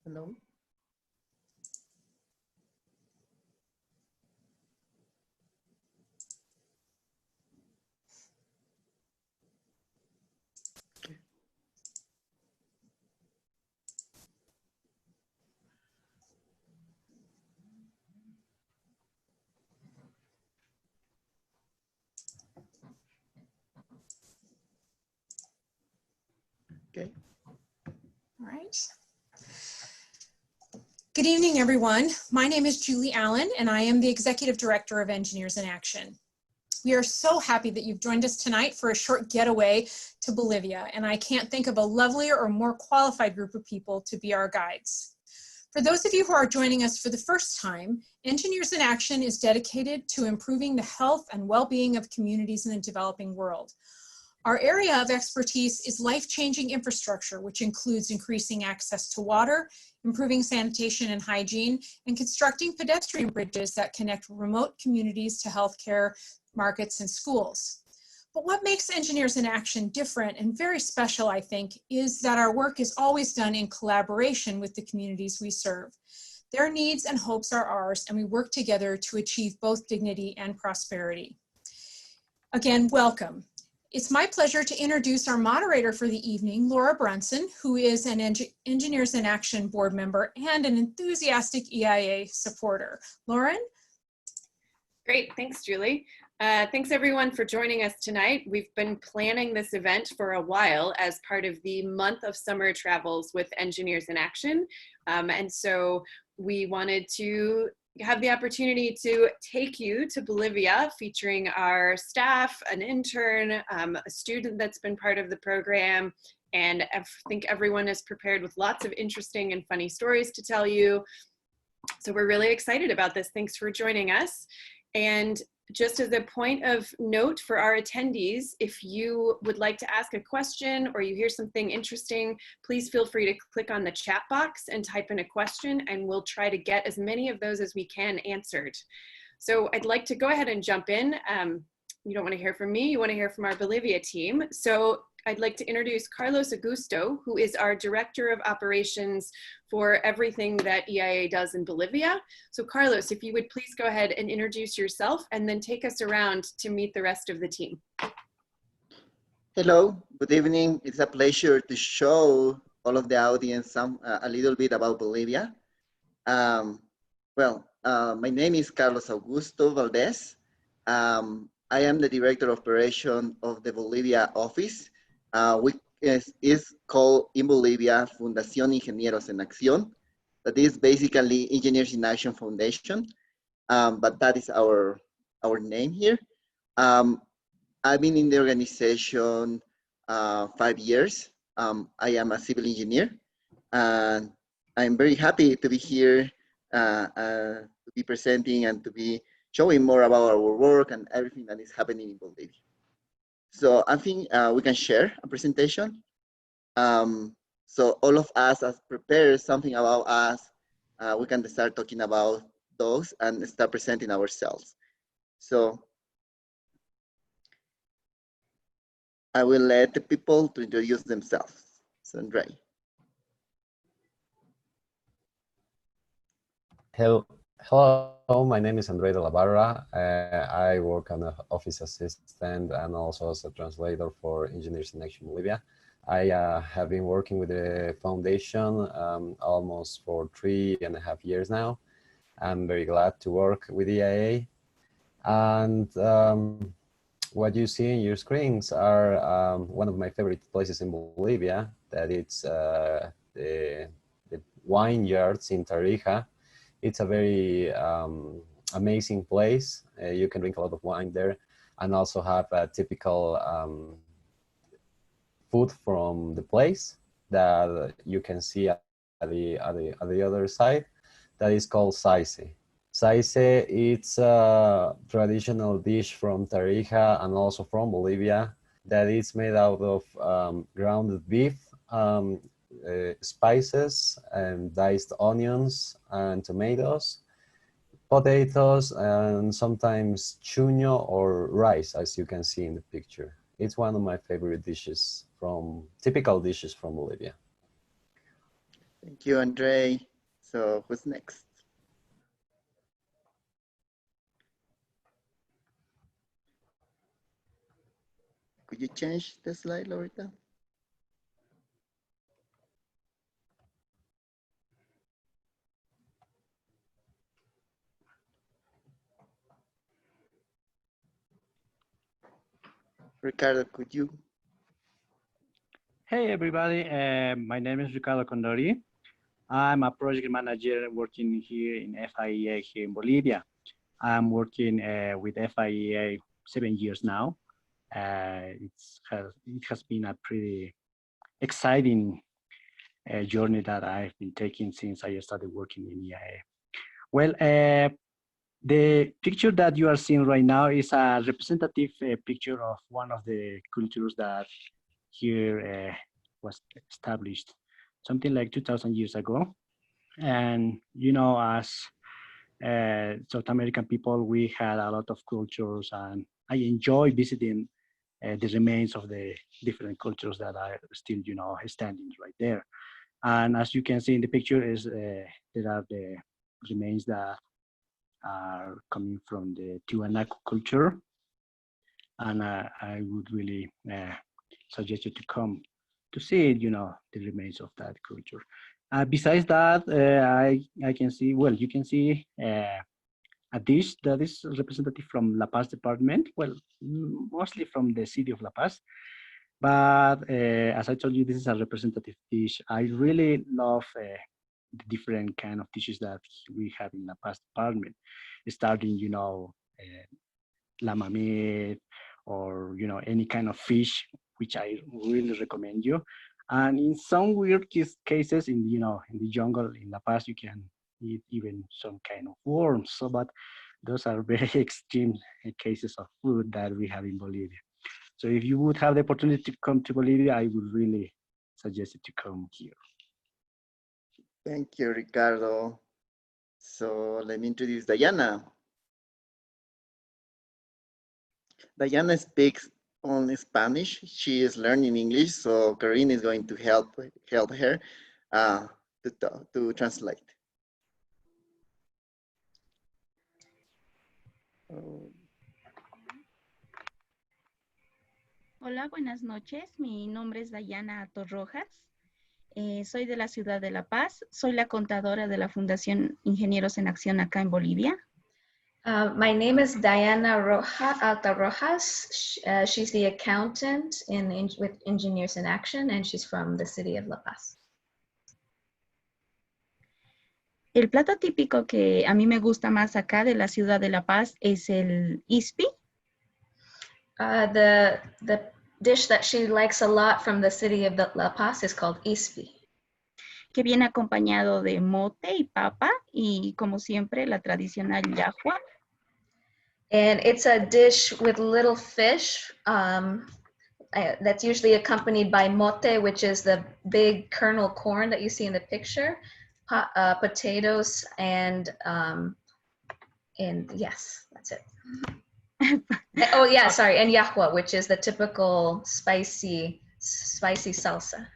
Hello. Okay. All right. Good evening, everyone. My name is Julie Allen, and I am the Executive Director of Engineers in Action. We are so happy that you've joined us tonight for a short getaway to Bolivia, and I can't think of a lovelier or more qualified group of people to be our guides. For those of you who are joining us for the first time, Engineers in Action is dedicated to improving the health and well-being of communities in the developing world. Our area of expertise is life-changing infrastructure, which includes increasing access to water, improving sanitation and hygiene, and constructing pedestrian bridges that connect remote communities to healthcare, markets, and schools. But what makes Engineers in Action different and very special, I think, is that our work is always done in collaboration with the communities we serve. Their needs and hopes are ours, and we work together to achieve both dignity and prosperity. Again, welcome. It's my pleasure to introduce our moderator for the evening, Laura Brunson, who is an Engineers in Action board member and an enthusiastic EIA supporter. Lauren? Great, thanks, Julie. Thanks everyone for joining us tonight. We've been planning this event for a while as part of the month of summer travels with Engineers in Action. And so we wanted to have the opportunity to take you to Bolivia, featuring our staff, an intern, a student that's been part of the program, and I think everyone is prepared with lots of interesting and funny stories to tell you. So we're really excited about this. Thanks for joining us. And just as a point of note for our attendees, if you would like to ask a question or you hear something interesting, please feel free to click on the chat box and type in a question, and we'll try to get as many of those as we can answered. So I'd like to go ahead and jump in. You don't want to hear from me, you want to hear from our Bolivia team. So I'd like to introduce Carlos Augusto, who is our Director of Operations for everything that EIA does in Bolivia. So Carlos, if you would please go ahead and introduce yourself and then take us around to meet the rest of the team. Hello, good evening. It's a pleasure to show all of the audience a little bit about Bolivia. My name is Carlos Augusto Valdez. I am the Director of Operation of the Bolivia office, which is called in Bolivia Fundación Ingenieros en Acción. That is basically Engineers in Action Foundation, but that is our name here. I've been in the organization 5 years. I am a civil engineer, and I'm very happy to be here to be presenting and to be showing more about our work and everything that is happening in Bolivia. So I think we can share a presentation. So all of us has prepared something about us. We can start talking about those and start presenting ourselves. So I will let the people to introduce themselves. So Andre. Hello, my name is Andre de la Barra. I work as an office assistant and also as a translator for Engineers in Action Bolivia. I have been working with the foundation almost for 3.5 years now. I'm very glad to work with EIA. And what you see in your screens are one of my favorite places in Bolivia, that it's the wine yards in Tarija. It's a very amazing place. You can drink a lot of wine there and also have a typical food from the place that you can see at the other side. That is called saice. Saice, it's a traditional dish from Tarija and also from Bolivia that is made out of grounded beef, spices and diced onions and tomatoes, potatoes, and sometimes chuño or rice, as you can see in the picture. It's one of my favorite dishes typical dishes from Bolivia. Thank you, Andre. So who's next? Could you change the slide, Loretta? Ricardo, could you? Hey everybody, my name is Ricardo Condori. I'm a project manager working here in FIEA here in Bolivia. I'm working with FIEA 7 years now. It has been a pretty exciting journey that I've been taking since I started working in EIA. Well, the picture that you are seeing right now is a representative picture of one of the cultures that here was established something like 2,000 years ago. And, you know, as South American people, we had a lot of cultures, and I enjoy visiting the remains of the different cultures that are still, you know, standing right there. And as you can see in the picture, there are the remains that are coming from the Tiwanaku culture. And I would really suggest you to come to see, you know, the remains of that culture. Besides that, I can see, well, you can see a dish that is representative from La Paz department, well, mostly from the city of La Paz. But as I told you, this is a representative dish. I really love the different kind of dishes that we have in La Paz department, starting, you know, llama meat, or, you know, any kind of fish, which I really recommend you. And in some weird cases, in, you know, in the jungle in La Paz, you can eat even some kind of worms. So, but those are very extreme cases of food that we have in Bolivia. So if you would have the opportunity to come to Bolivia, I would really suggest you to come here. Thank you, Ricardo. So let me introduce Diana. Diana speaks only Spanish. She is learning English, so Karine is going to help her to translate. Hola, buenas noches. Mi nombre es Dayana Torrojas. Soy de la ciudad de La Paz. Soy la contadora de la Fundación Ingenieros en Acción acá en Bolivia. My name is Diana Rojas. She's the accountant with Engineers in Action, and she's from the city of La Paz. El plato típico que a mí me gusta más acá de la ciudad de La Paz es el ispi. The dish that she likes a lot from the city of La Paz is called ispi, que viene acompañado de mote y papa y, como siempre, la tradicional llajua. And it's a dish with little fish that's usually accompanied by mote, which is the big kernel corn that you see in the picture, potatoes, and yes, that's it. Oh yeah, sorry, and llajua, which is the typical spicy salsa.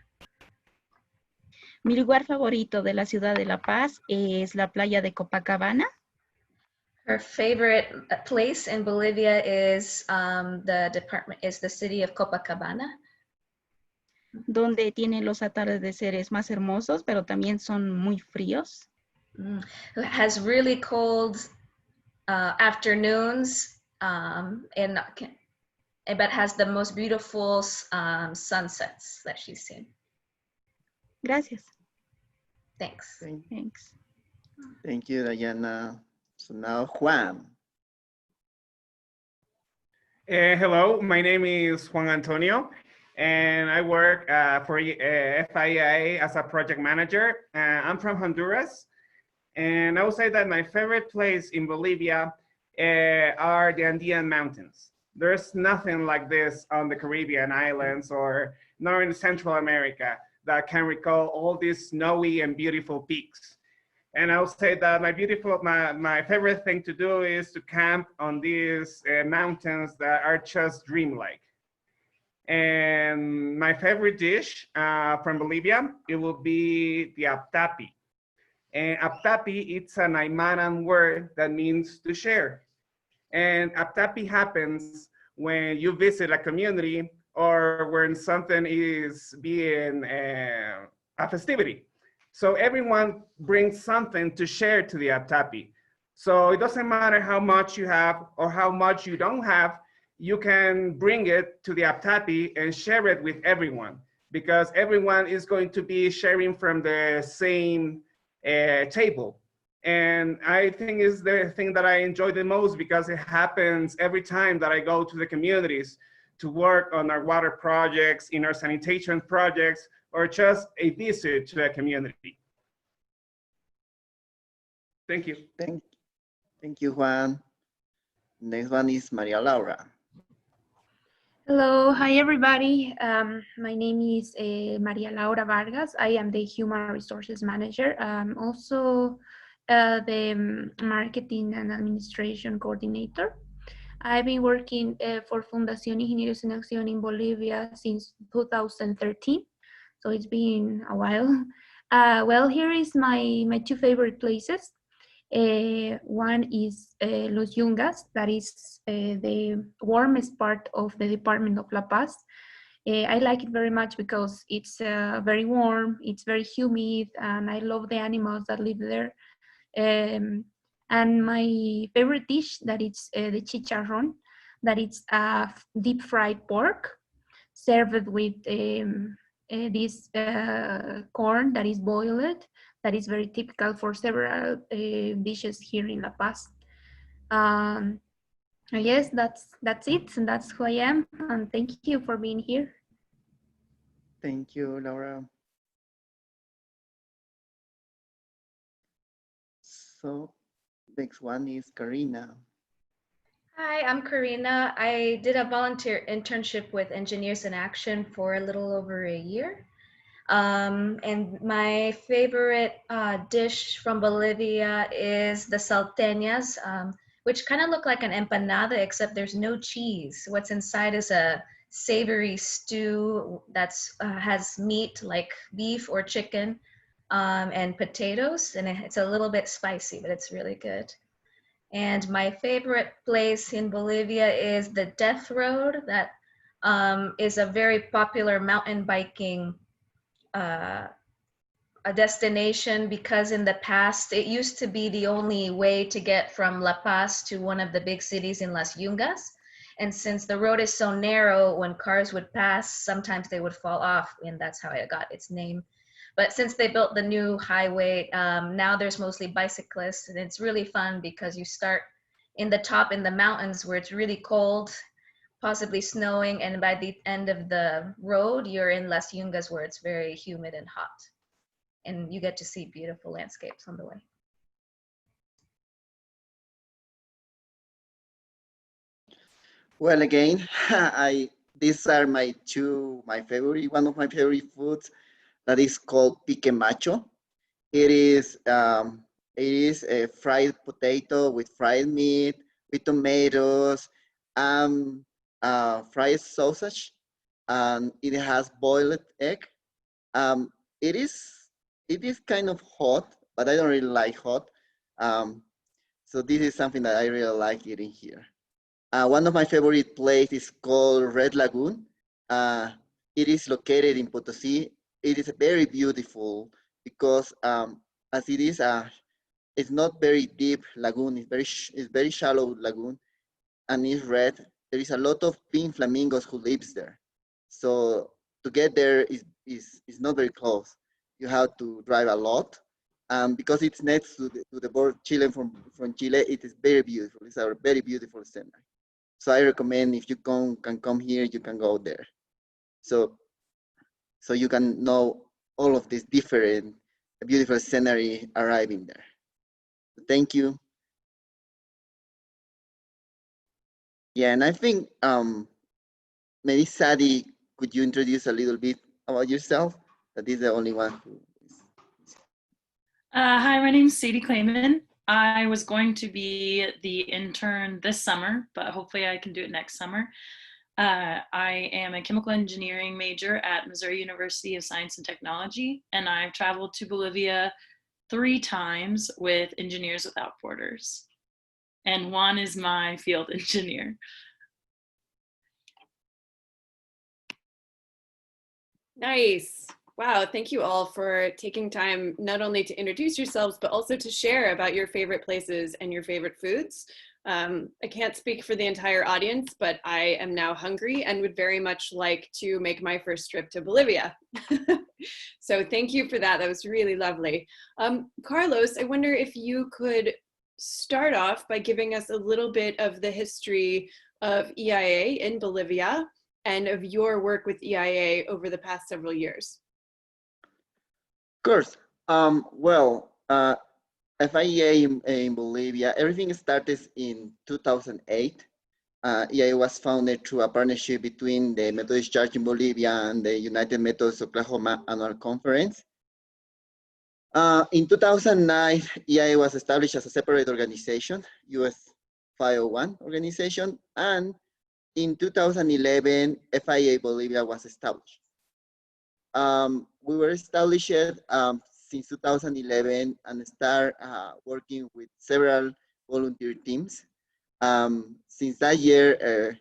Mi lugar favorito de la ciudad de La Paz es la playa de Copacabana. Her favorite place in Bolivia is the city of Copacabana, donde tiene los atardeceres más hermosos, pero también son muy fríos. It has really cold afternoons, but has the most beautiful sunsets that she's seen. Gracias. Thanks. Thanks. Thank you, Diana. So now Juan. Hello, my name is Juan Antonio, and I work for FIA as a project manager. I'm from Honduras, and I would say that my favorite place in Bolivia are the Andean Mountains. There's nothing like this on the Caribbean islands or nor in Central America that can recall all these snowy and beautiful peaks. And I would say that my favorite thing to do is to camp on these mountains that are just dreamlike. And my favorite dish from Bolivia, it will be the aptapi. And aptapi, it's an Aymaran word that means to share. And aptapi happens when you visit a community or when something is being a festivity. So everyone brings something to share to the aptapi. So it doesn't matter how much you have or how much you don't have, you can bring it to the aptapi and share it with everyone, because everyone is going to be sharing from the same table. And I think is the thing that I enjoy the most, because it happens every time that I go to the communities to work on our water projects, in our sanitation projects, or just a visit to a community. Thank you. Thank you, Juan. Next one is Maria Laura. Hello, hi everybody. My name is Maria Laura Vargas. I am the Human Resources Manager. Also the Marketing and Administration Coordinator. I've been working for Fundación Ingenieros en Acción in Bolivia since 2013, so it's been a while. Well, here is my two favorite places. One is Los Yungas, that is the warmest part of the Department of La Paz. I like it very much because it's very warm, it's very humid, and I love the animals that live there. And my favorite dish, that is the chicharrón, that it's deep fried pork served with this corn that is boiled, that is very typical for several dishes here in La Paz. I guess that's it, and that's who I am, and thank you for being here. Thank you, Laura. So next one is Karina. Hi, I'm Karina. I did a volunteer internship with Engineers in Action for a little over a year. And my favorite dish from Bolivia is the salteñas, which kind of look like an empanada, except there's no cheese. What's inside is a savory stew that's has meat like beef or chicken and potatoes, and it's a little bit spicy, but it's really good. And my favorite place in Bolivia is the Death Road. That is a very popular mountain biking a destination, because in the past it used to be the only way to get from La Paz to one of the big cities in Las Yungas. And since the road is so narrow, when cars would pass, sometimes they would fall off, and that's how it got its name. But since they built the new highway, now there's mostly bicyclists, and it's really fun because you start in the top in the mountains where it's really cold, possibly snowing, and by the end of the road, you're in Las Yungas where it's very humid and hot. And you get to see beautiful landscapes on the way. Well, again, these are one of my favorite foods, that is called pique macho. It is a fried potato with fried meat, with tomatoes, fried sausage, and it has boiled egg. Um, it is kind of hot, but I don't really like hot. So this is something that I really like eating here. One of my favorite places is called Red Lagoon. It is located in Potosí. It is very beautiful because as it is it's not very deep lagoon. It's very shallow lagoon, and it's red. There is a lot of pink flamingos who lives there. So to get there is not very close. You have to drive a lot. Because it's next to the border Chile from Chile, it is very beautiful. It's a very beautiful scenery. So I recommend, if you can come here, you can go there. So you can know all of this different beautiful scenery arriving there. Thank you. Yeah, and I think maybe Sadie, could you introduce a little bit about yourself? That is the only one who is. Hi, my name is Sadie Clayman. I was going to be the intern this summer, but hopefully I can do it next summer. I am a chemical engineering major at Missouri University of Science and Technology, and I've traveled to Bolivia 3 times with Engineers Without Borders. And Juan is my field engineer. Nice. Wow, thank you all for taking time not only to introduce yourselves, but also to share about your favorite places and your favorite foods. I can't speak for the entire audience, but I am now hungry and would very much like to make my first trip to Bolivia. So thank you for that. That was really lovely. Carlos, I wonder if you could start off by giving us a little bit of the history of EIA in Bolivia and of your work with EIA over the past several years. Of course. FIA in Bolivia, everything started in 2008. EIA was founded through a partnership between the Methodist Church in Bolivia and the United Methodist Oklahoma Annual Conference. In 2009, EIA was established as a separate organization, US 501 organization, and in 2011, FIA Bolivia was established. We were established since 2011 and start working with several volunteer teams. Since that year,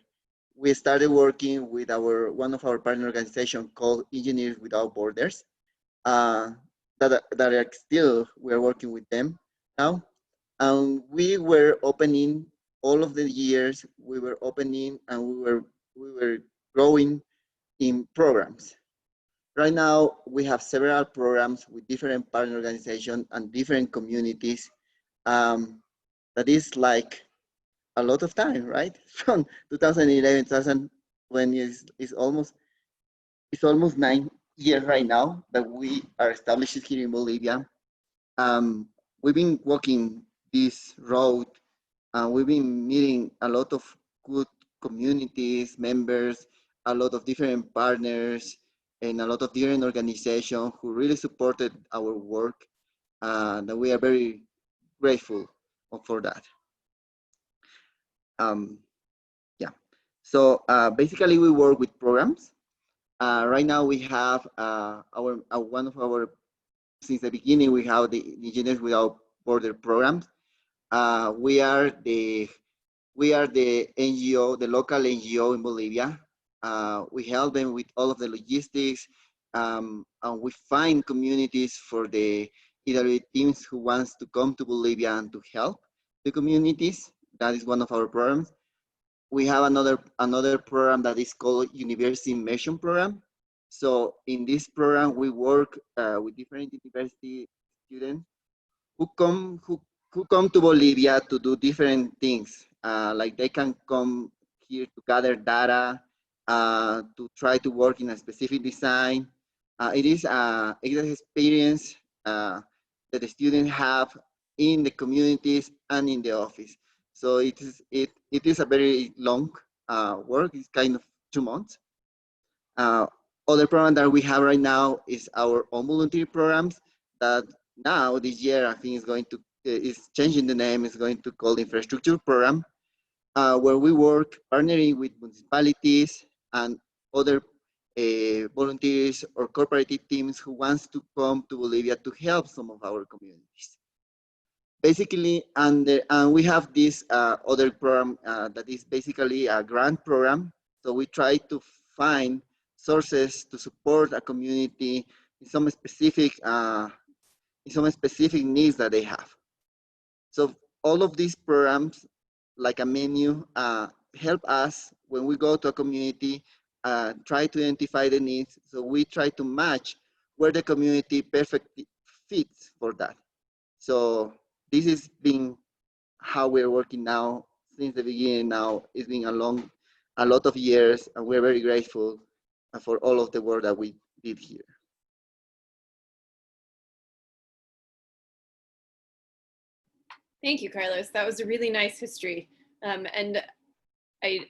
we started working with one of our partner organizations called Engineers Without Borders. That are still, we're working with them now. We were opening all of the years, we were opening and we were growing in programs. Right now, we have several programs with different partner organizations and different communities. That is like a lot of time, right? From 2011, 2020 is almost 9 years right now that we are established here in Bolivia. We've been walking this road. We've been meeting a lot of good communities, members, a lot of different partners, and a lot of different organizations who really supported our work. And we are very grateful for that. Yeah. So basically, we work with programs. Right now, we have one of our, since the beginning, we have the Engineers Without Border programs. We are the NGO, the local NGO in Bolivia. We help them with all of the logistics, and we find communities for the EWA teams who wants to come to Bolivia and to help the communities. That is one of our programs. We have another program that is called University Immersion Program. So in this program, we work with different university students who come to Bolivia to do different things. Like they can come here to gather data, to try to work in a specific design. It is an experience that the students have in the communities and in the office. So it is a very long work. It's kind of 2 months. Other program that we have right now is our own volunteer programs that now this year I think is changing the name. It's going to call infrastructure program, where we work partnering with municipalities and other volunteers or cooperative teams who wants to come to Bolivia to help some of our communities. Basically, and we have this other program that is basically a grant program. So we try to find sources to support a community in some specific needs that they have. So all of these programs, like a menu, help us when we go to a community, try to identify the needs. So we try to match where the community perfectly fits for that. So this has been how we're working now since the beginning. Now it's been a lot of years, and we're very grateful for all of the work that we did here. Thank you, Carlos. That was a really nice history. And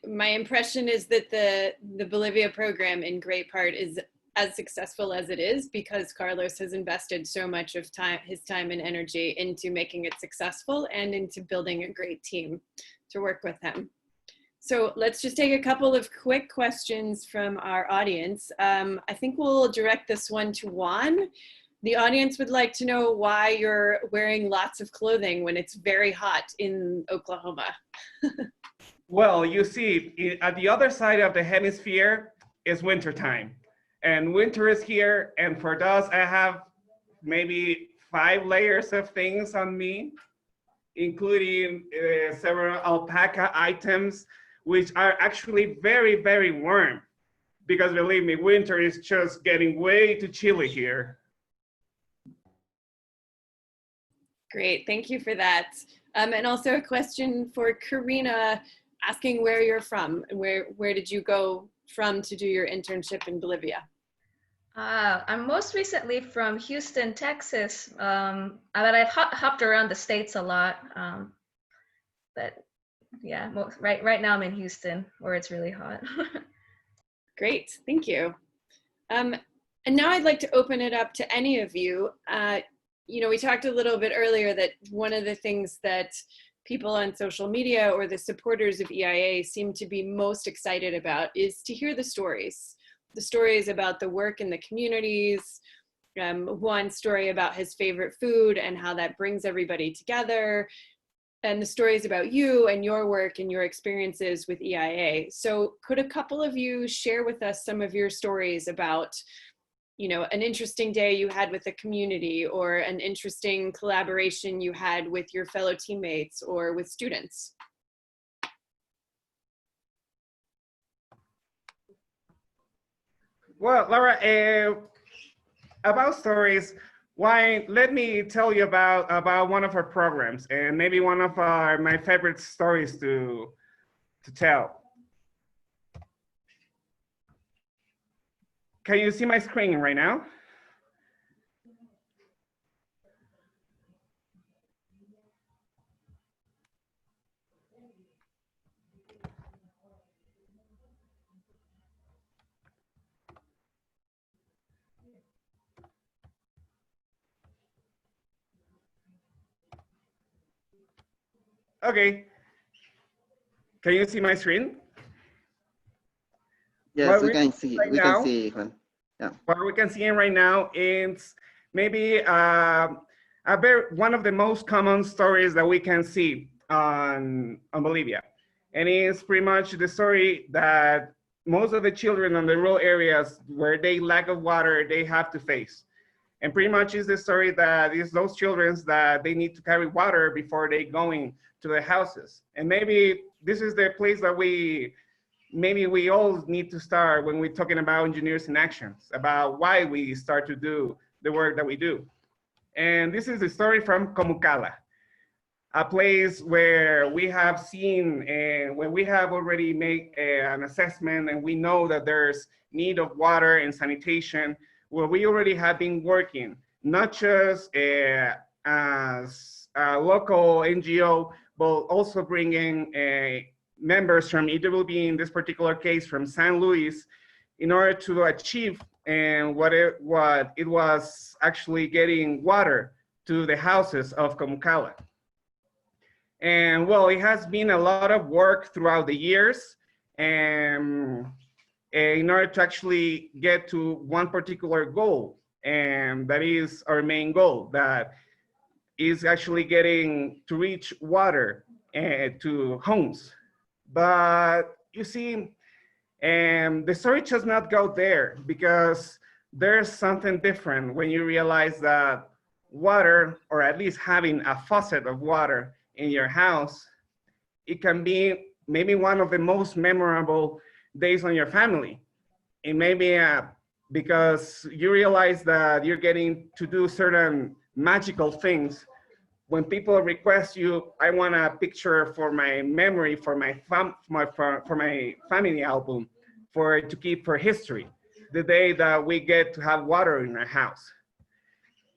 my impression is that the Bolivia program in great part is as successful as it is because Carlos has invested so much of his time and energy into making it successful and into building a great team to work with him. So let's just take a couple of quick questions from our audience. I think we'll direct this one to Juan. The audience would like to know why you're wearing lots of clothing when it's very hot in Oklahoma. Well, you see, at the other side of the hemisphere is wintertime. And winter is here, and for those, I have maybe 5 layers of things on me, including several alpaca items, which are actually very, very warm. Because believe me, winter is just getting way too chilly here. Great, thank you for that. And also a question for Karina, asking where you're from. Where did you go from to do your internship in Bolivia? I'm most recently from Houston, Texas, but I've hopped around the States a lot. But yeah, right now I'm in Houston where it's really hot. Great, thank you. And now I'd like to open it up to any of you. You know, we talked a little bit earlier that one of the things that people on social media or the supporters of EIA seem to be most excited about is to hear the stories about the work in the communities. One story about his favorite food and how that brings everybody together, and the stories about you and your work and your experiences with EIA. So could a couple of you share with us some of your stories about, you know, an interesting day you had with the community, or an interesting collaboration you had with your fellow teammates or with students? Well, Laura, about stories, why, let me tell you about one of our programs, and maybe one of my favorite stories to tell. Can you see my screen right now? Okay. Can you see my screen? Yes, we can see. We can see, Juan. Yeah. What we can see right now is maybe one of the most common stories that we can see on Bolivia. And it's pretty much the story that most of the children in the rural areas where they lack of water, they have to face. And pretty much is the story that is those children that they need to carry water before they going to their houses. And maybe this is the place that maybe we all need to start when we're talking about engineers in actions, about why we start to do the work that we do. And this is the story from Comucala, a place where we have seen, and when we have already made an assessment and we know that there's need of water and sanitation, where we already have been working, not just as a local NGO, but also bringing members from EWB, in this particular case from San Luis, in order to achieve what it was actually getting water to the houses of Comucala. And well, it has been a lot of work throughout the years, and in order to actually get to one particular goal, and that is our main goal, that is actually getting to reach water to homes. But you see, the story does not go there, because there's something different when you realize that water, or at least having a faucet of water in your house, it can be maybe one of the most memorable days on your family. It may be because you realize that you're getting to do certain magical things. When people request you, I want a picture for my memory, for my family album, to keep for history, the day that we get to have water in our house.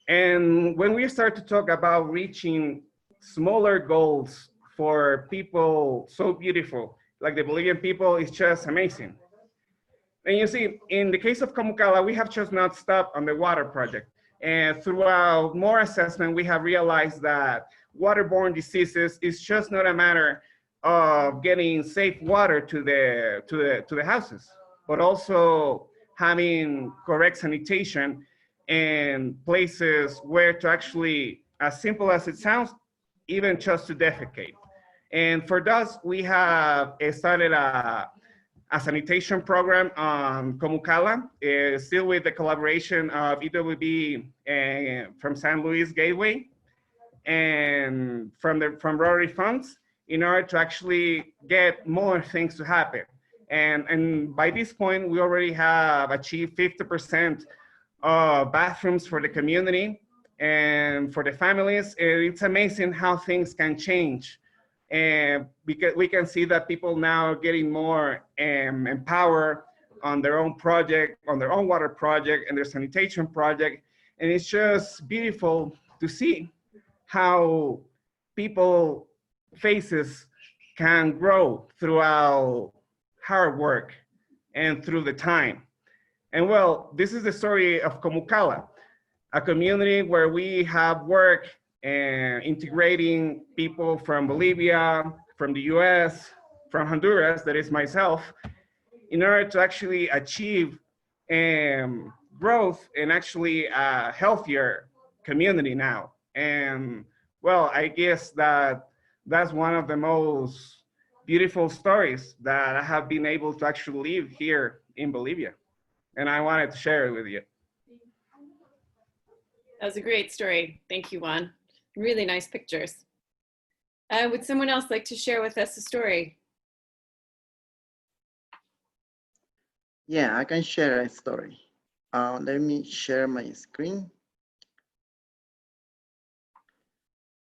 And when we start to talk about reaching smaller goals for people so beautiful, like the Bolivian people, it's just amazing. And you see, in the case of Comucala, we have just not stopped on the water project. And throughout more assessment, we have realized that waterborne diseases is just not a matter of getting safe water to the houses, but also having correct sanitation and places where to actually, as simple as it sounds, even just to defecate. And for thus, we have started a sanitation program on Comukala, still with the collaboration of EWB from San Luis Gateway and from Rotary funds in order to actually get more things to happen. And by this point, we already have achieved 50% of bathrooms for the community and for the families. And it's amazing how things can change. And because we can see that people now are getting more empowered on their own project, on their own water project and their sanitation project. And it's just beautiful to see how people faces can grow throughout hard work and through the time. And well, this is the story of Comukala, a community where we have worked and integrating people from Bolivia, from the US, from Honduras, that is myself, in order to actually achieve growth and actually a healthier community now. And well, I guess that's one of the most beautiful stories that I have been able to actually live here in Bolivia. And I wanted to share it with you. That was a great story. Thank you, Juan. Really nice pictures. Would someone else like to share with us a story? Yeah, I can share a story. Let me share my screen.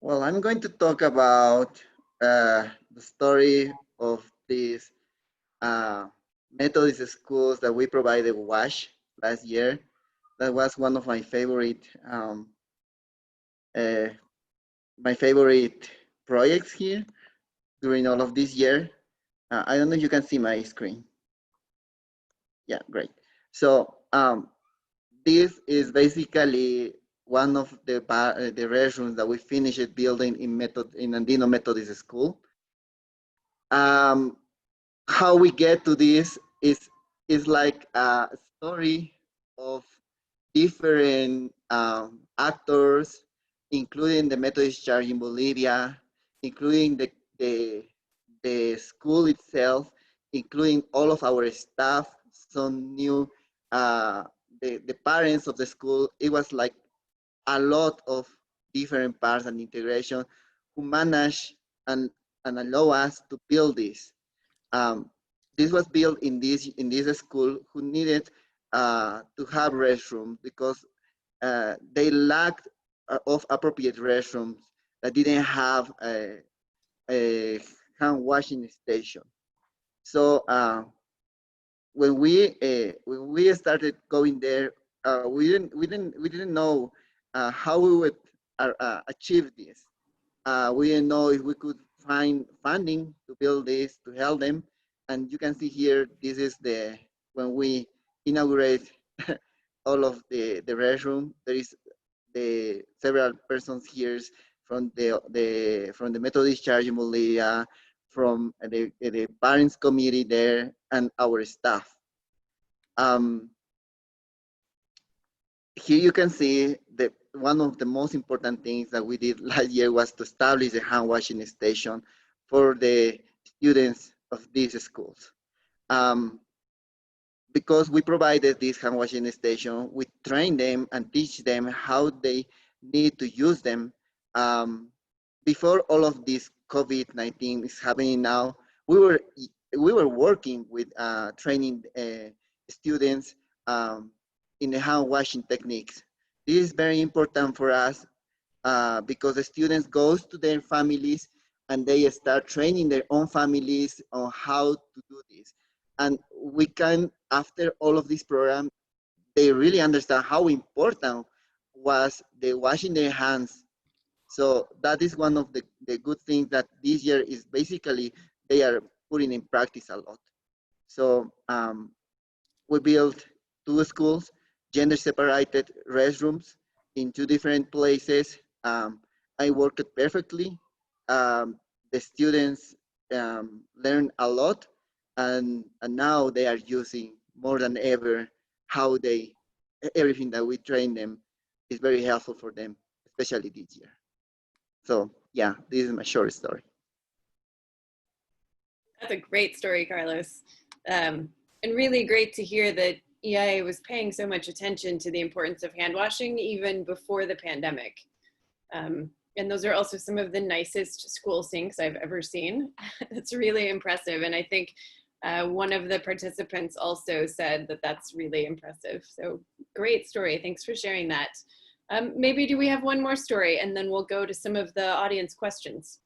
Well, I'm going to talk about the story of these Methodist schools that we provided WASH last year. That was one of my favorite projects here during all of this year. I don't know if you can see my screen. Yeah, great. So this is basically one of the restrooms that we finished building in Andino Methodist School. How we get to this is like a story of different actors, including the Methodist Church in Bolivia, including the school itself, including all of our staff, some new, the parents of the school. It was like a lot of different parts and integration who managed and allow us to build this. Um, this was built in this school who needed to have restrooms because they lacked of appropriate restrooms that didn't have a hand washing station. So when we started going there, we didn't know how we would achieve this. We didn't know if we could find funding to build this to help them. And you can see here, this is when we inaugurate all of the restroom. There is the several persons here from the Methodist Church in Bolivia, from the parents committee there, and our staff. Here you can see that one of the most important things that we did last year was to establish a hand washing station for the students of these schools. Because we provided this hand washing station, we train them and teach them how they need to use them. Before all of this COVID-19 is happening now, we were working with training students in the hand washing techniques. This is very important for us because the students goes to their families and they start training their own families on how to do this. And we can, after all of this program, they really understand how important was the washing their hands. So that is one of the good things that this year is basically they are putting in practice a lot. So we built 2 schools, gender separated restrooms in 2 different places. I worked perfectly. The students learned a lot, and now they are using more than ever how everything that we train them is very helpful for them, especially this year. So yeah, this is my short story. That's a great story, Carlos. And really great to hear that EIA was paying so much attention to the importance of hand washing even before the pandemic. And those are also some of the nicest school sinks I've ever seen. It's really impressive. And I think one of the participants also said that that's really impressive. So great story. Thanks for sharing that. Maybe do we have one more story and then we'll go to some of the audience questions.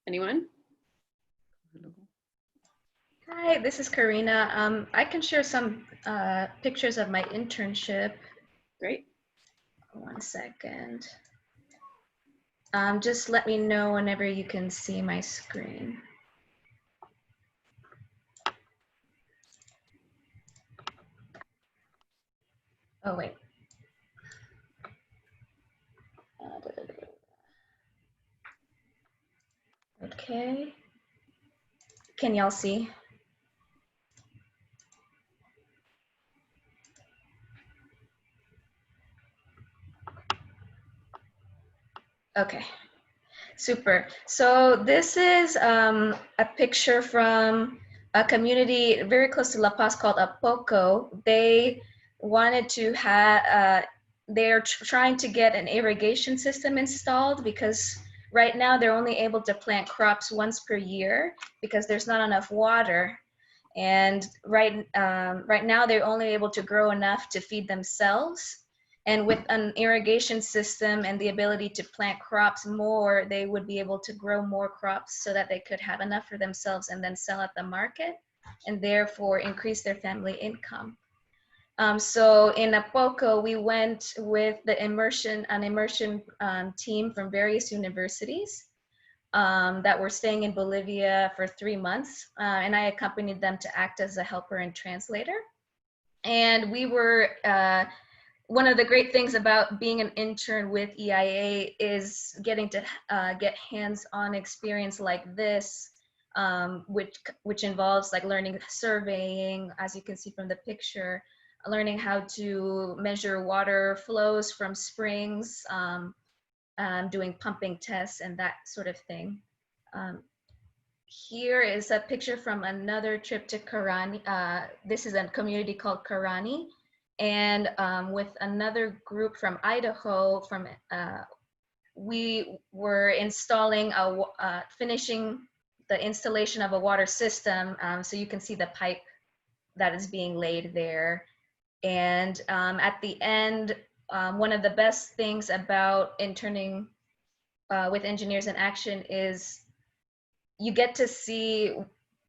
Anyone? Hi, this is Karina. I can share some pictures of my internship. Great. 1 second. Just let me know whenever you can see my screen. Oh, wait. Okay. Can y'all see? Okay, super. So this is a picture from a community very close to La Paz called Apoco. They wanted to have, they're trying to get an irrigation system installed because right now they're only able to plant crops once per year because there's not enough water. And right now they're only able to grow enough to feed themselves. And with an irrigation system and the ability to plant crops more, they would be able to grow more crops so that they could have enough for themselves and then sell at the market and therefore increase their family income. So in Apoco, we went with an immersion team from various universities that were staying in Bolivia for 3 months. And I accompanied them to act as a helper and translator. And we were, one of the great things about being an intern with EIA is getting to get hands-on experience like this, which involves like learning surveying, as you can see from the picture, learning how to measure water flows from springs, doing pumping tests and that sort of thing. Here is a picture from another trip to Karani. This is a community called Karani. And with another group from Idaho, we were installing, finishing the installation of a water system. So you can see the pipe that is being laid there. And at the end, one of the best things about interning with Engineers in Action is you get to see,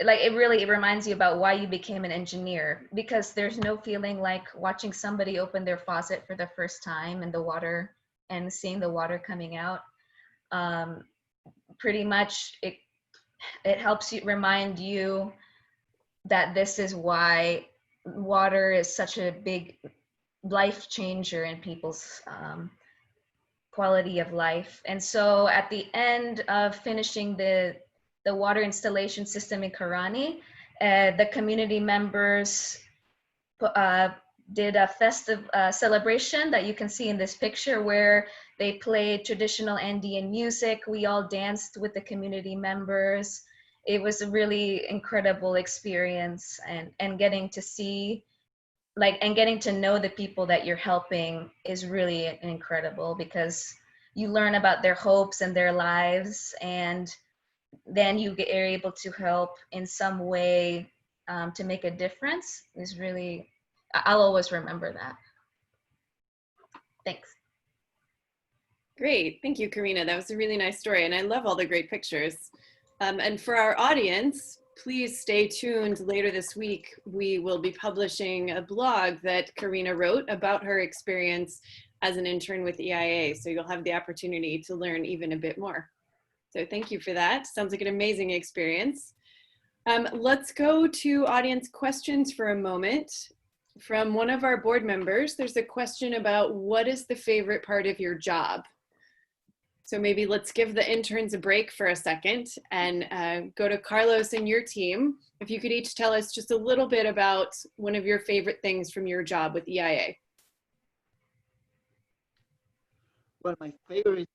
like, it reminds you about why you became an engineer, because there's no feeling like watching somebody open their faucet for the first time and seeing the water coming out. Pretty much it helps you remind you that this is why water is such a big life changer in people's quality of life. And so at the end of finishing the water installation system in Karani, the community members did a festive celebration that you can see in this picture, where they played traditional Andean music. We all danced with the community members. It was a really incredible experience, and getting to see, and getting to know the people that you're helping is really incredible, because you learn about their hopes and their lives, and then are able to help in some way to make a difference. Is really, I'll always remember that. Thanks. Great, thank you, Karina. That was a really nice story, and I love all the great pictures. And for our audience, please stay tuned. Later this week, we will be publishing a blog that Karina wrote about her experience as an intern with EIA. So you'll have the opportunity to learn even a bit more. So thank you for that. Sounds like an amazing experience. Let's go to audience questions for a moment. from one of our board members. There's a question about what is the favorite part of your job? So maybe let's give the interns a break for a second and go to Carlos and your team. If you could each tell us just a little bit about one of your favorite things from your job with EIA. Well, my favorite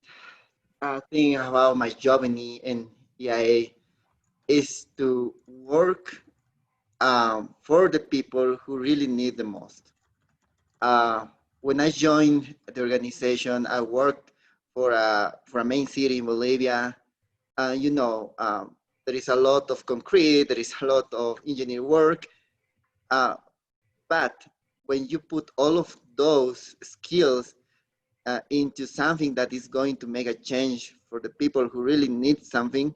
thing about my job in EIA is to work for the people who really need the most. When I joined the organization, I worked for a main city in Bolivia. You know, there is a lot of concrete, there is a lot of engineer work, but when you put all of those skills into something that is going to make a change for the people who really need something,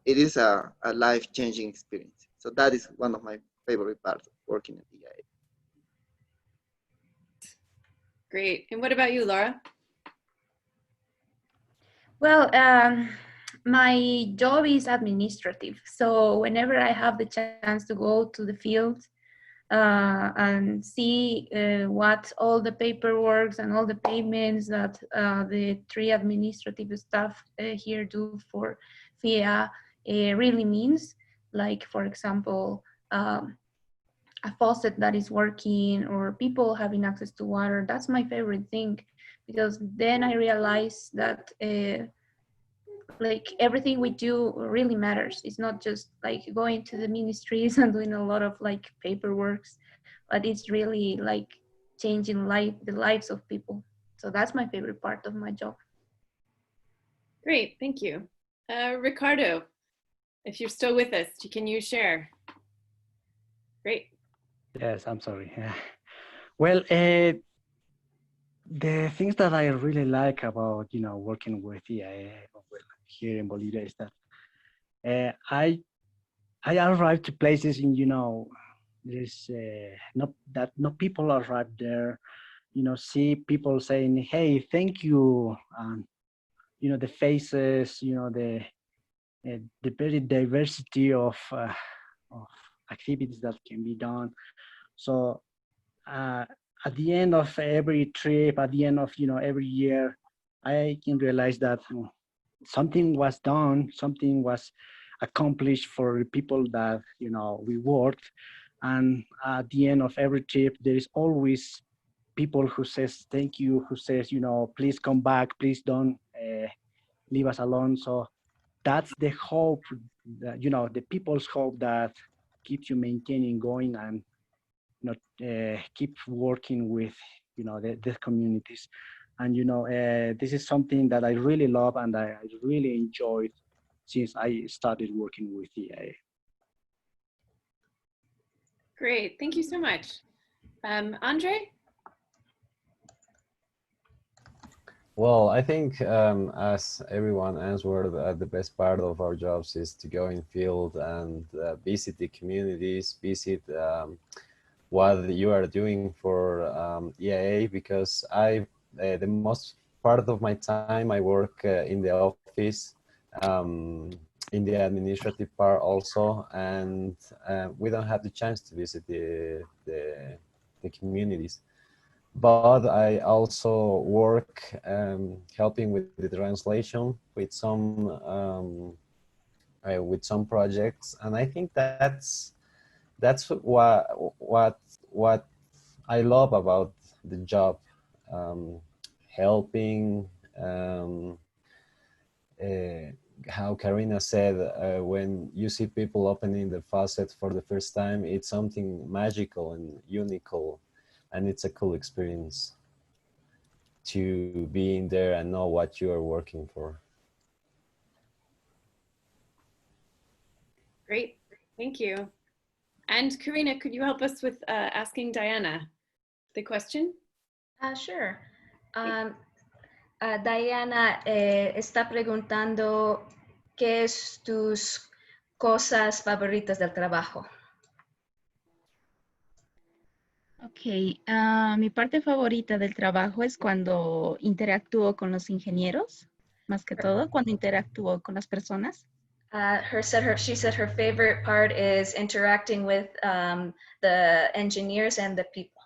it is a life-changing experience. So that is one of my favorite parts of working at EIA. Great. And what about you, Laura? Well, my job is administrative. So whenever I have the chance to go to the field and see what all the paperwork and all the payments that the three administrative staff here do for FIA really means, like, for example, a faucet that is working or people having access to water, that's my favorite thing, because then I realize that like everything we do really matters. It's not just like going to the ministries and doing a lot of like paperwork, but it's really like changing the lives of people. So that's my favorite part of my job. Great, thank you. Ricardo, if you're still with us, can you share? Great. Yes, I'm sorry. Well, the things that I really like about, working with EIA here in Bolivia is that I arrive to places in, there's no people arrive there, see people saying, hey, thank you. The faces, the very diversity of activities that can be done. So at the end of every trip, at the end of every year, I can realize that something was done, something was accomplished for the people that we worked. And at the end of every trip, there is always people who says thank you, who says please come back, please don't leave us alone. So that's the hope that the people's hope that keeps you maintaining going and keep working with the communities. And this is something that I really love and I really enjoyed since I started working with EIA. Great, thank you so much. Andre? Well, I think as everyone answered, the best part of our jobs is to go in field and visit the communities, visit what you are doing for EIA, because the most part of my time I work in the office, in the administrative part also, and we don't have the chance to visit the communities. But I also work helping with the translation with some projects, and I think that's what I love about the job, helping. How Karina said, when you see people opening the faucet for the first time, it's something magical and unique, and it's a cool experience to be in there and know what you are working for. Great, thank you. And Karina, could you help us with asking Diana the question? Sure. Diana está preguntando qué es tus cosas favoritas del trabajo. Ok, mi parte favorita del trabajo es cuando interactúo con los ingenieros, más que todo, cuando interactúo con las personas. She said her favorite part is interacting with the engineers and the people.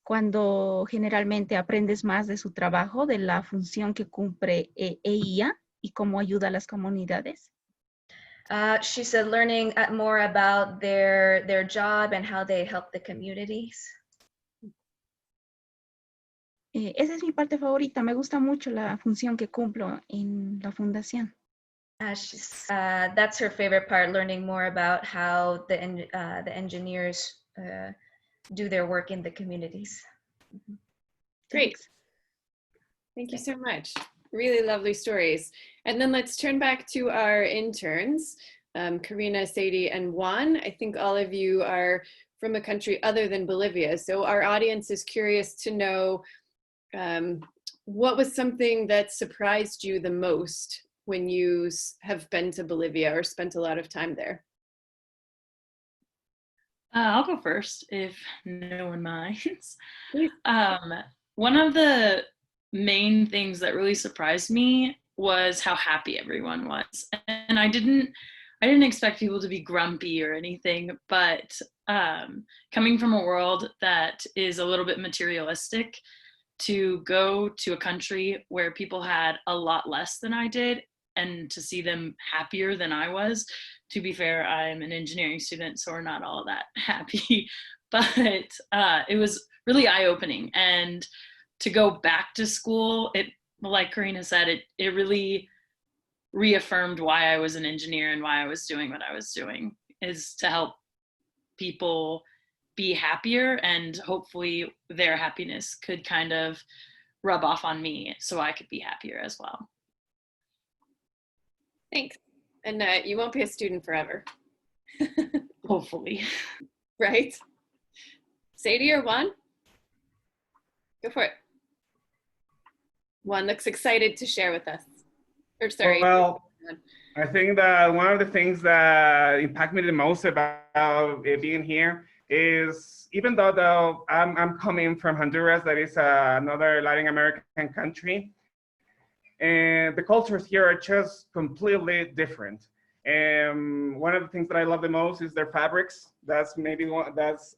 Cuando generalmente aprendes más de su trabajo, de la función que cumple EIA y cómo ayuda a las comunidades. She said learning more about their job and how they help the communities. Esa es mi parte favorita. Me gusta mucho la función que cumplo en la fundación. That's her favorite part, learning more about how the engineers do their work in the communities. Great. Thank you so much. Really lovely stories. And then let's turn back to our interns, Karina, Sadie, and Juan. I think all of you are from a country other than Bolivia. So our audience is curious to know what was something that surprised you the most when you have been to Bolivia or spent a lot of time there? I'll go first if no one minds. One of the main things that really surprised me was how happy everyone was. And I didn't expect people to be grumpy or anything, but coming from a world that is a little bit materialistic, to go to a country where people had a lot less than I did and to see them happier than I was. To be fair, I'm an engineering student, so we're not all that happy, but it was really eye-opening. And to go back to school, it, like Karina said, it really reaffirmed why I was an engineer and why I was doing what I was doing, is to help people be happier, and hopefully their happiness could kind of rub off on me so I could be happier as well. Thanks. And you won't be a student forever. Hopefully. Right? Sadie or Juan? Go for it. Juan looks excited to share with us. Or sorry. Well, I think that one of the things that impact me the most about being here is, even though I'm coming from Honduras, that is another Latin American country, and the cultures here are just completely different. And one of the things that I love the most is their fabrics. That's maybe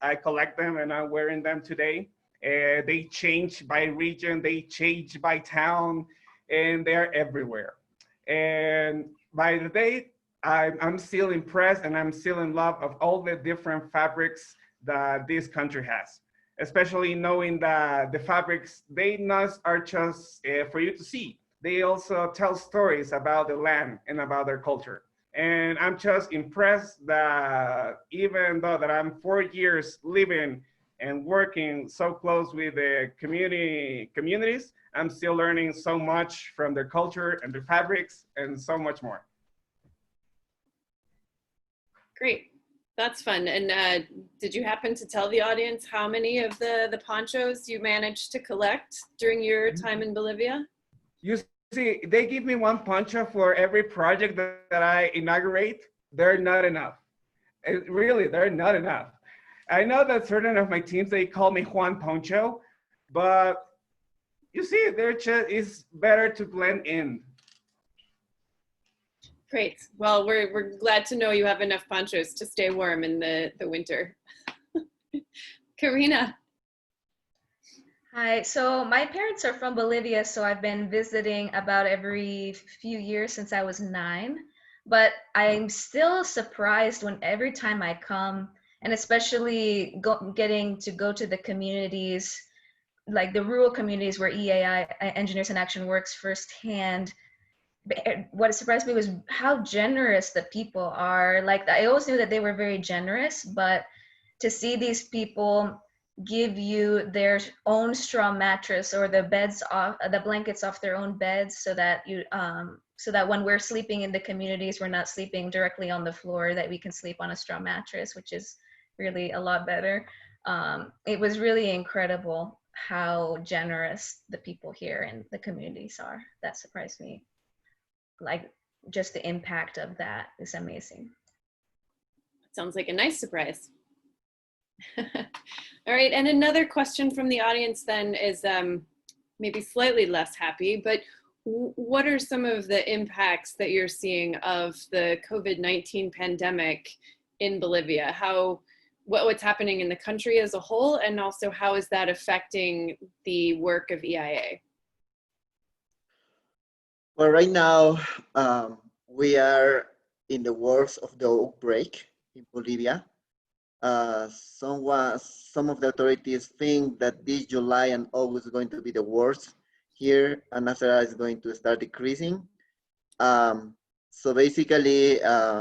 I collect them and I'm wearing them today. They change by region, they change by town, and they're everywhere. And by the day, I'm still impressed and I'm still in love of all the different fabrics that this country has, especially knowing that the fabrics, they not are just for you to see. They also tell stories about the land and about their culture. And I'm just impressed that even though that I'm 4 years living and working so close with the communities, I'm still learning so much from their culture and their fabrics and so much more. Great. That's fun. And did you happen to tell the audience how many of the ponchos you managed to collect during your time in Bolivia? You see, they give me one poncho for every project that I inaugurate. They're not enough. Really, they're not enough. I know that certain of my teams, they call me Juan Poncho, but you see, it's better to blend in. Great. Well, we're glad to know you have enough ponchos to stay warm in the winter. Karina. Hi, so my parents are from Bolivia, so I've been visiting about every few years since I was 9. But I'm still surprised when every time I come, and especially getting to go to the communities, like the rural communities where EIA, Engineers in Action, works firsthand. What surprised me was how generous the people are. Like, I always knew that they were very generous, but to see these people give you their own straw mattress or the blankets off their own beds, so that when we're sleeping in the communities, we're not sleeping directly on the floor, that we can sleep on a straw mattress, which is really a lot better. It was really incredible how generous the people here in the communities are. That surprised me. Like, just the impact of that is amazing. Sounds like a nice surprise. All right, and another question from the audience then is maybe slightly less happy, but what are some of the impacts that you're seeing of the COVID-19 pandemic in Bolivia? What's happening in the country as a whole, and also how is that affecting the work of EIA? Well, right now, we are in the worst of the outbreak in Bolivia. Some of the authorities think that this July and August is going to be the worst here, and after that, it's going to start decreasing. So basically,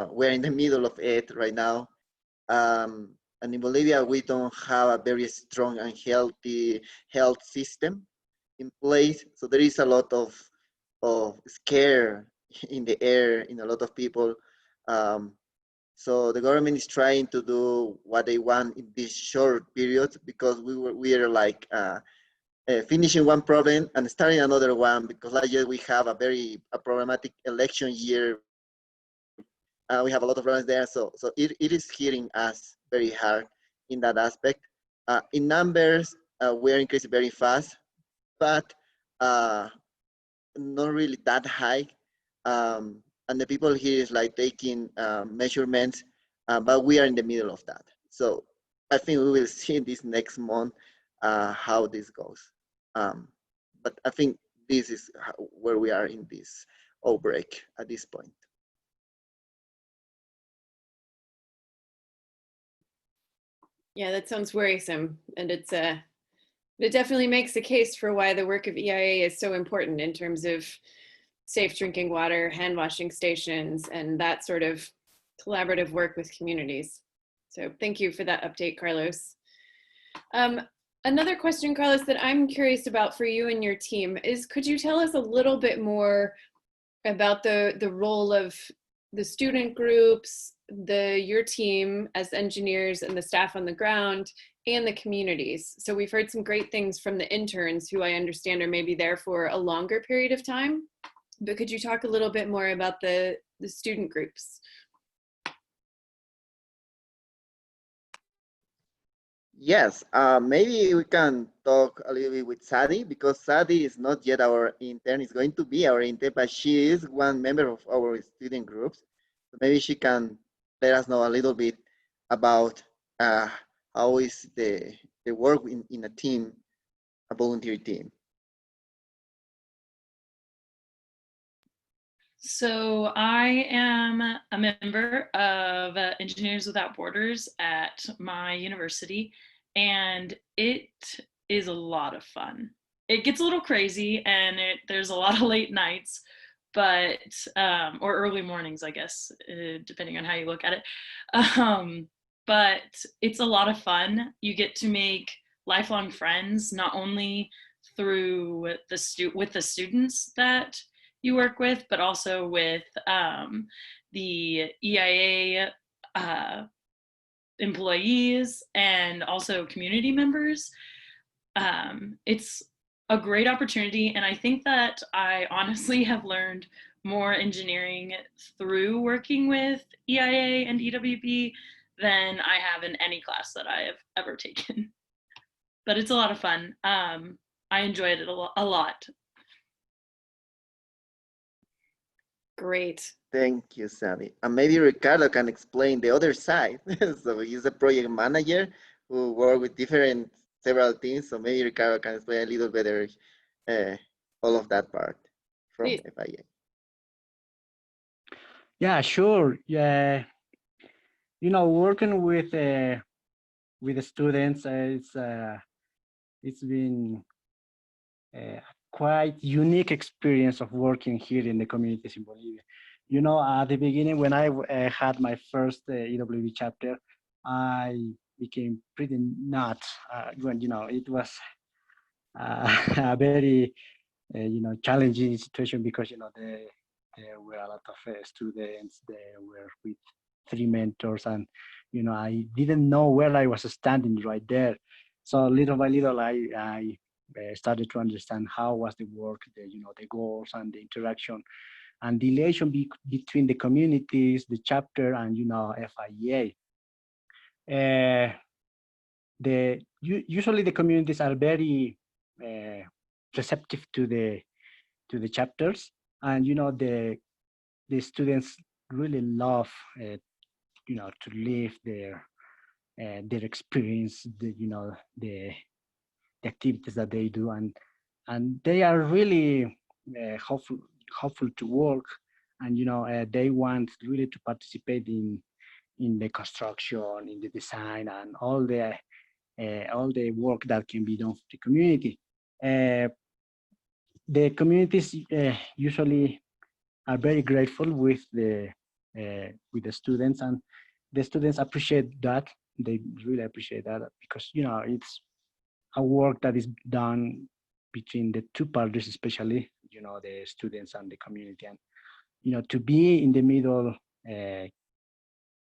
we're in the middle of it right now. And in Bolivia, we don't have a very strong and healthy health system in place. So there is a lot of scare in the air in a lot of people. So the government is trying to do what they want in this short period, because we are like finishing one problem and starting another one, because last year we have a problematic election year. We have a lot of problems there, so it is hitting us very hard in that aspect. In numbers, we're increasing very fast, but not really that high. And the people here is like taking measurements, but we are in the middle of that. So I think we will see this next month how this goes. But I think this is where we are in this outbreak at this point. Yeah, that sounds worrisome, and it definitely makes a case for why the work of EIA is so important in terms of safe drinking water, hand washing stations, and that sort of collaborative work with communities. So thank you for that update, Carlos. Another question, Carlos, that I'm curious about for you and your team is, could you tell us a little bit more about the role of the student groups, your team as engineers and the staff on the ground, and the communities? So we've heard some great things from the interns, who I understand are maybe there for a longer period of time, but could you talk a little bit more about the student groups? Yes, maybe we can talk a little bit with Sadi, because Sadi is not yet our intern. It's going to be our intern, but she is one member of our student groups. So maybe she can let us know a little bit about how is the work in a team, a volunteer team. So I am a member of Engineers Without Borders at my university, and it is a lot of fun. It gets a little crazy, and there's a lot of late nights, but or early mornings, I guess, depending on how you look at it. But it's a lot of fun. You get to make lifelong friends, not only through with the students that you work with, but also with the EIA employees and also community members. It's a great opportunity, and I think that I honestly have learned more engineering through working with EIA and EWB than I have in any class that I have ever taken. But it's a lot of fun. I enjoyed it a lot. Great. Thank you, Sally. And maybe Ricardo can explain the other side. So he's a project manager who works with several teams. So maybe Ricardo can explain a little better all of that part from Please. FIA. Yeah, sure. Yeah, working with the students, it's been a quite unique experience of working here in the communities in Bolivia. At the beginning, when I had my first EWB chapter, I became pretty nuts when it was a very challenging situation, because there were a lot of students. There were with 3 mentors, and I didn't know where I was standing right there. So little by little, I started to understand how was the work, the goals and the interaction and the relation between the communities, the chapter, and FIA. Usually the communities are very receptive to the to the chapters, and the students really love to live their experience, the activities that they do, and they are really hopeful to work, and they want really to participate in the construction, in the design, and all the work that can be done for the community. The communities usually are very grateful with the students, and the students appreciate that. They really appreciate that because it's a work that is done between the two parties, especially the students and the community, and to be in the middle,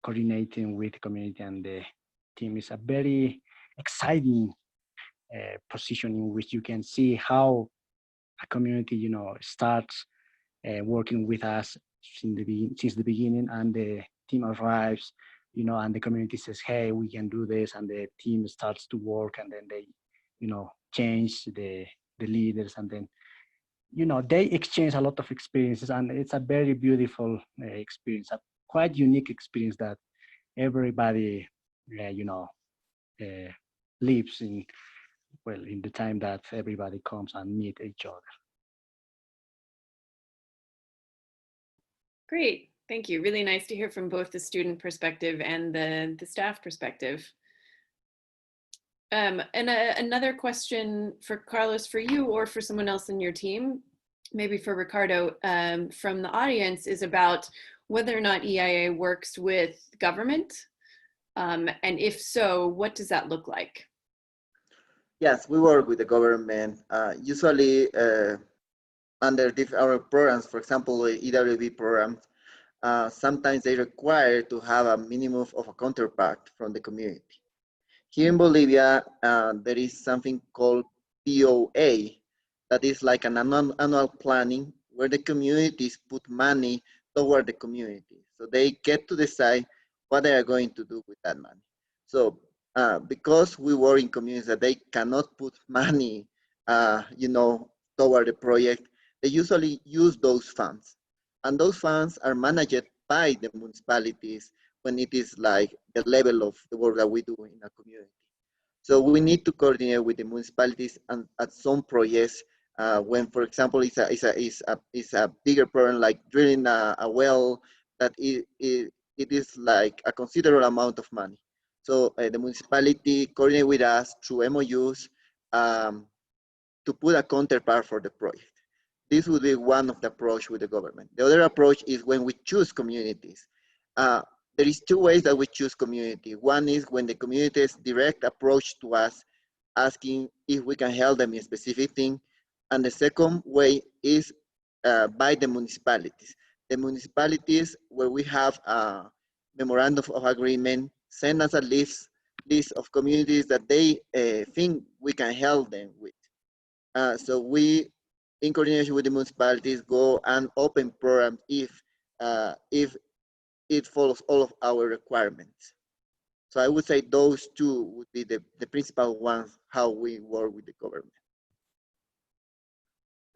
coordinating with the community and the team is a very exciting position in which you can see how a community starts working with us since the beginning, and the team arrives, and the community says, hey, we can do this, and the team starts to work, and then they change the leaders, and then they exchange a lot of experiences, and it's a very beautiful experience, a quite unique experience that everybody uh, lives in, well, in the time that everybody comes and meet each other. Great, thank you. Really nice to hear from both the student perspective and the staff perspective. Another question for Carlos, for you, or for someone else in your team, maybe for Ricardo, from the audience, is about whether or not EIA works with government, and if so, what does that look like? Yes, we work with the government, usually under our programs, for example, the EWB programs. Sometimes they require to have a minimum of a counterpart from the community. Here in Bolivia, there is something called POA, that is like an annual planning where the communities put money toward the community. So they get to decide what they are going to do with that money. So because we were in communities that they cannot put money, toward the project, they usually use those funds. And those funds are managed by the municipalities when it is like the level of the work that we do in a community. So we need to coordinate with the municipalities and at some projects when, for example, it's a bigger problem like drilling a well that it is like a considerable amount of money. So the municipality coordinate with us through MOUs to put a counterpart for the project. This would be one of the approach with the government. The other approach is when we choose communities. There is two ways that we choose community. One is when the communities direct approach to us, asking if we can help them in a specific thing. And the second way is by the municipalities. The municipalities where we have a memorandum of agreement send us a list of communities that they think we can help them with. So we, in coordination with the municipalities, go and open programs if it follows all of our requirements. So I would say those two would be the principal ones, how we work with the government.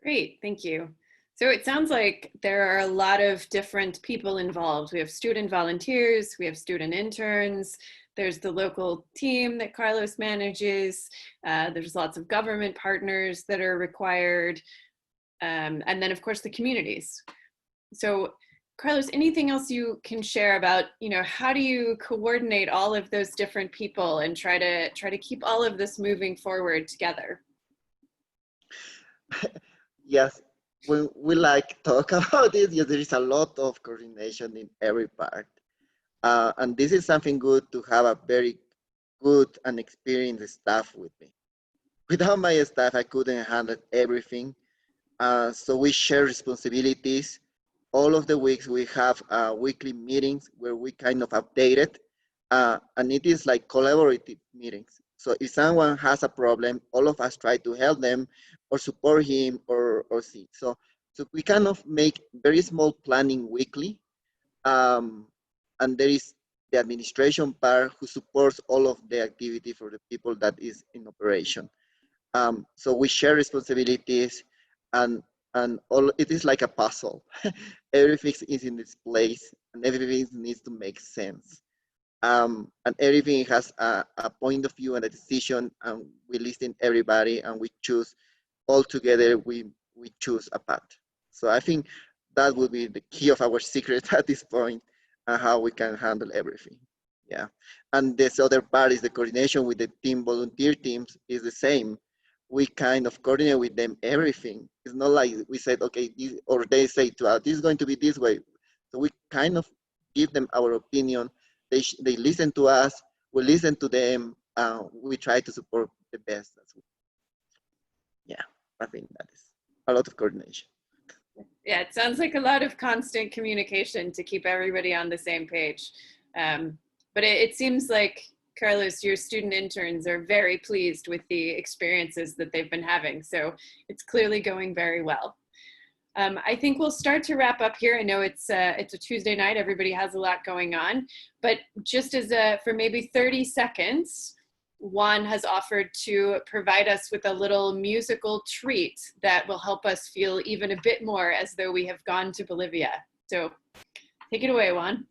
Great, thank you. So it sounds like there are a lot of different people involved. We have student volunteers, we have student interns, there's the local team that Carlos manages, there's lots of government partners that are required, and then of course the communities. So Carlos, anything else you can share about, how do you coordinate all of those different people and try to keep all of this moving forward together? Yes, when we like talk about it, yes, there is a lot of coordination in every part. And this is something good to have a very good and experienced staff with me. Without my staff, I couldn't handle everything. So we share responsibilities. All of the weeks we have weekly meetings where we kind of update it. And it is like collaborative meetings. So if someone has a problem, all of us try to help them or support him or see. So we kind of make very small planning weekly. And there is the administration part who supports all of the activity for the people that is in operation. So we share responsibilities, and and all it is like a puzzle. Everything is in its place, and everything needs to make sense. And everything has a point of view and a decision, and we listen everybody, and we choose all together. We choose a path. So I think that will be the key of our secret at this point, and how we can handle everything. Yeah, and this other part is the coordination with the team volunteer teams is the same. We kind of coordinate with them everything. It's not like we said, okay, this, or they say to us, this is going to be this way. So we kind of give them our opinion. They listen to us. We listen to them. We try to support the best. Yeah, I think that is a lot of coordination. Yeah, it sounds like a lot of constant communication to keep everybody on the same page. But it seems like, Carlos, your student interns are very pleased with the experiences that they've been having. So it's clearly going very well. I think we'll start to wrap up here. I know it's a Tuesday night, everybody has a lot going on, but just as for maybe 30 seconds, Juan has offered to provide us with a little musical treat that will help us feel even a bit more as though we have gone to Bolivia. So take it away, Juan.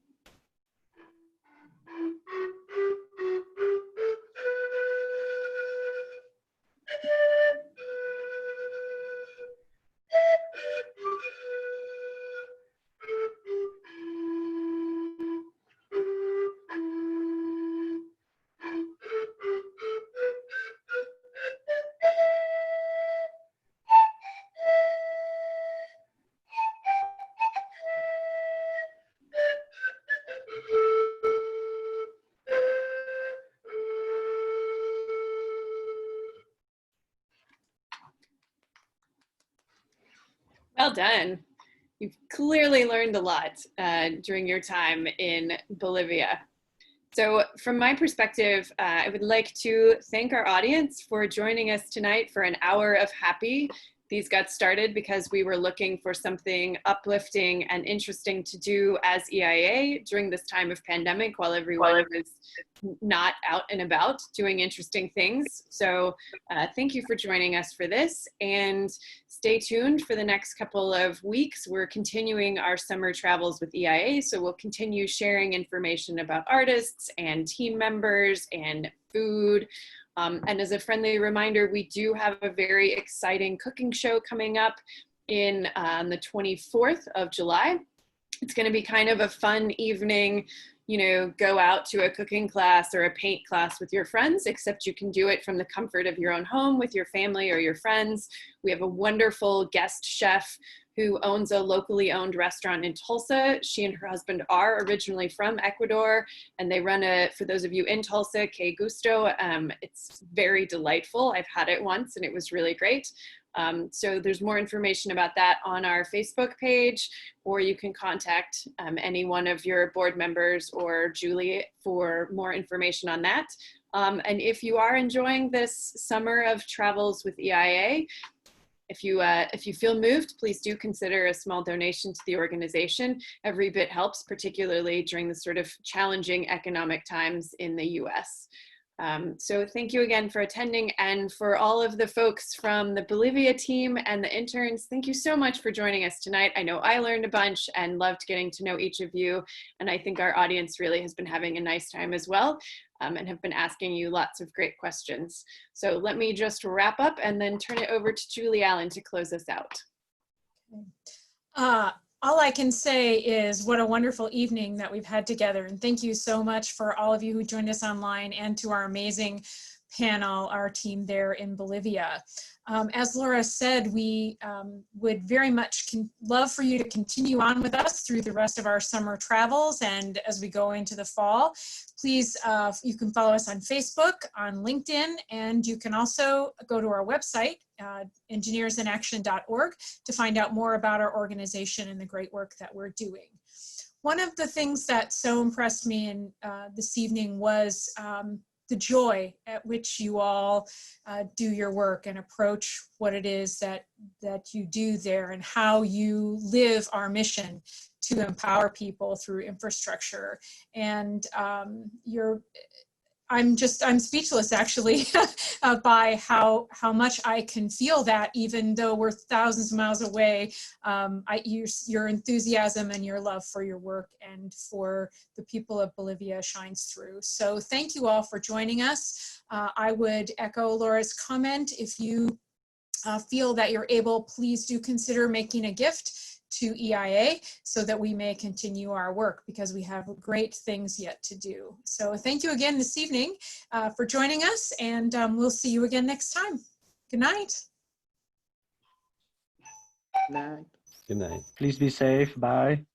Well done. You've clearly learned a lot during your time in Bolivia. So from my perspective, I would like to thank our audience for joining us tonight for an hour of happy. These got started because we were looking for something uplifting and interesting to do as EIA during this time of pandemic while everyone was not out and about doing interesting things. So thank you for joining us for this, and stay tuned for the next couple of weeks. We're continuing our summer travels with EIA, so we'll continue sharing information about artists and team members and food. And as a friendly reminder, we do have a very exciting cooking show coming up in the 24th of July. It's going to be kind of a fun evening, you know, go out to a cooking class or a paint class with your friends, except you can do it from the comfort of your own home with your family or your friends. We have a wonderful guest chef who owns a locally owned restaurant in Tulsa. She and her husband are originally from Ecuador, and they run a, for those of you in Tulsa, Que Gusto. It's very delightful. I've had it once and it was really great. So there's more information about that on our Facebook page, or you can contact any one of your board members or Julie for more information on that. And if you are enjoying this summer of travels with EIA, if you feel moved, please do consider a small donation to the organization. Every bit helps, particularly during the sort of challenging economic times in the US. So thank you again for attending, and for all of the folks from the Bolivia team and the interns, thank you so much for joining us tonight. I know I learned a bunch and loved getting to know each of you, and I think our audience really has been having a nice time as well, and have been asking you lots of great questions. So let me just wrap up and then turn it over to Julie Allen to close us out. All I can say is what a wonderful evening that we've had together. And thank you so much for all of you who joined us online, and to our amazing panel, our team there in Bolivia. As Laura said, we would very much love for you to continue on with us through the rest of our summer travels, and as we go into the fall. Please, you can follow us on Facebook, on LinkedIn, and you can also go to our website, engineersinaction.org, to find out more about our organization and the great work that we're doing. One of the things that so impressed me in this evening was the joy at which you all do your work and approach what it is that you do there, and how you live our mission to empower people through infrastructure. And I'm speechless actually by how much I can feel that, even though we're thousands of miles away. Your enthusiasm and your love for your work and for the people of Bolivia shines through. So thank you all for joining us. I would echo Laura's comment. If you feel that you're able, please do consider making a gift to EIA so that we may continue our work, because we have great things yet to do. So thank you again this evening for joining us, and we'll see you again next time. Good night. Good night. Good night. Please be safe. Bye.